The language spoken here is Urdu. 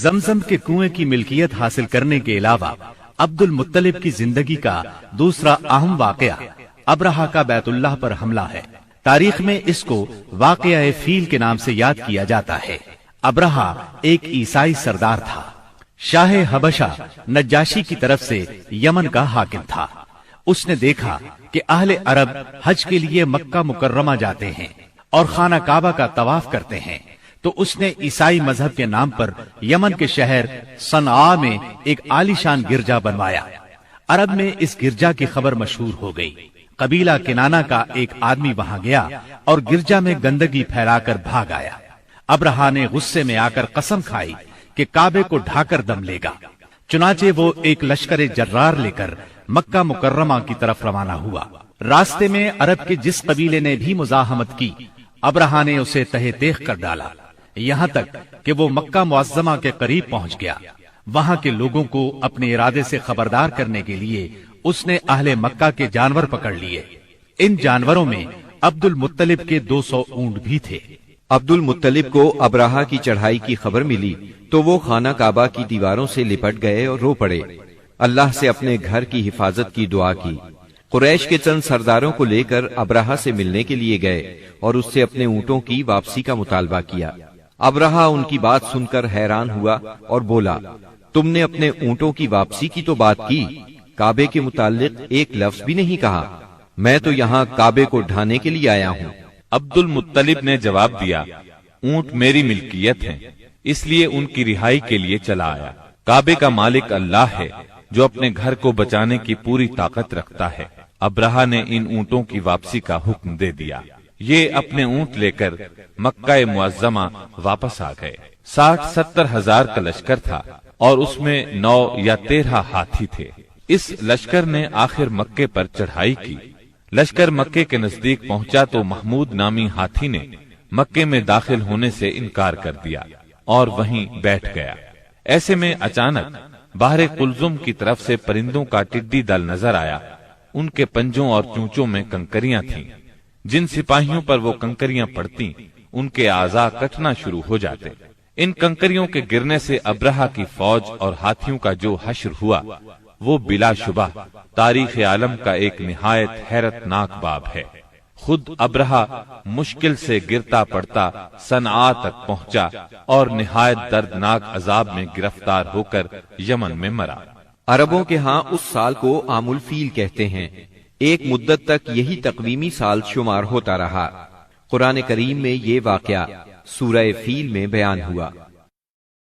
زمزم کے کنویں کی ملکیت حاصل کرنے کے علاوہ عبد المطلب کی زندگی کا دوسرا اہم واقعہ ابرہہ کا بیت اللہ پر حملہ ہے۔ تاریخ میں اس کو واقعہ فیل کے نام سے یاد کیا جاتا ہے۔ ابرہہ ایک عیسائی سردار تھا۔ شاہ حبشہ نجاشی کی طرف سے یمن کا حاکم تھا۔ اس نے دیکھا کہ اہل عرب حج کے لیے مکہ مکرمہ جاتے ہیں اور خانہ کعبہ کا طواف کرتے ہیں، تو اس نے عیسائی مذہب کے نام پر یمن کے شہر صنعاء میں ایک عالیشان گرجا بنوایا۔ عرب میں اس گرجا کی خبر مشہور ہو گئی۔ قبیلہ کنانہ کا ایک آدمی وہاں گیا اور گرجا میں گندگی پھیلا کر بھاگ آیا۔ ابرہہ نے غصے میں آ کر قسم کھائی کہ کعبے کو ڈھا کر دم لے گا۔ چنانچہ وہ ایک لشکر جرار لے کر مکہ مکرمہ کی طرف روانہ ہوا۔ راستے میں عرب کے جس قبیلے نے بھی مزاحمت کی، ابرہہ نے اسے تہہ تیغ کر ڈالا، یہاں تک کہ وہ مکہ معظمہ کے قریب پہنچ گیا۔ وہاں کے لوگوں کو اپنے ارادے سے خبردار کرنے کے لیے اس نے اہل مکہ کے جانور پکڑ لیے۔ ان جانوروں میں عبد المطلب کے 200 اونٹ بھی تھے۔ عبد المطلب کو ابرہہ کی چڑھائی کی خبر ملی تو وہ خانہ کعبہ کی دیواروں سے لپٹ گئے اور رو پڑے، اللہ سے اپنے گھر کی حفاظت کی دعا کی۔ قریش کے چند سرداروں کو لے کر ابرہہ سے ملنے کے لیے گئے اور اس سے اپنے اونٹوں کی واپسی کا مطالبہ کیا۔ ابرہہ ان کی بات سن کر حیران ہوا اور بولا، تم نے اپنے اونٹوں کی واپسی کی تو بات کی، کعبے کے متعلق ایک لفظ بھی نہیں کہا۔ میں تو یہاں کعبے کو ڈھانے کے لیے آیا ہوں۔ عبد المطلب نے جواب دیا، اونٹ میری ملکیت ہیں، اس لیے ان کی رہائی کے لیے چلا آیا۔ کعبے کا مالک اللہ ہے جو اپنے گھر کو بچانے کی پوری طاقت رکھتا ہے۔ ابرہہ نے ان اونٹوں کی واپسی کا حکم دے دیا۔ یہ اپنے اونٹ لے کر مکہ معظمہ واپس آ گئے۔ 60-70 ہزار کا لشکر تھا اور اس میں 9 یا 13 ہاتھی تھے۔ اس لشکر نے آخر مکے پر چڑھائی کی۔ لشکر مکے کے نزدیک پہنچا تو محمود نامی ہاتھی نے مکے میں داخل ہونے سے انکار کر دیا اور وہیں بیٹھ گیا۔ ایسے میں اچانک باہر قلزم کی طرف سے پرندوں کا ٹڈی دل نظر آیا۔ ان کے پنجوں اور چونچوں میں کنکریاں تھیں۔ جن سپاہیوں پر وہ کنکریاں پڑتی ان کے اعضاء کٹنا شروع ہو جاتے۔ ان کنکریوں کے گرنے سے ابرہہ کی فوج اور ہاتھیوں کا جو حشر ہوا وہ بلا شبہ تاریخ عالم کا ایک نہایت حیرت ناک باب ہے۔ خود ابرہہ مشکل سے گرتا پڑتا صنعاء تک پہنچا اور نہایت دردناک عذاب میں گرفتار ہو کر یمن میں مرا۔ عربوں کے ہاں اس سال کو عام الفیل کہتے ہیں۔ ایک مدت تک یہی تقویمی سال شمار ہوتا رہا۔ قرآن کریم میں یہ واقعہ سورہ فیل میں بیان ہوا۔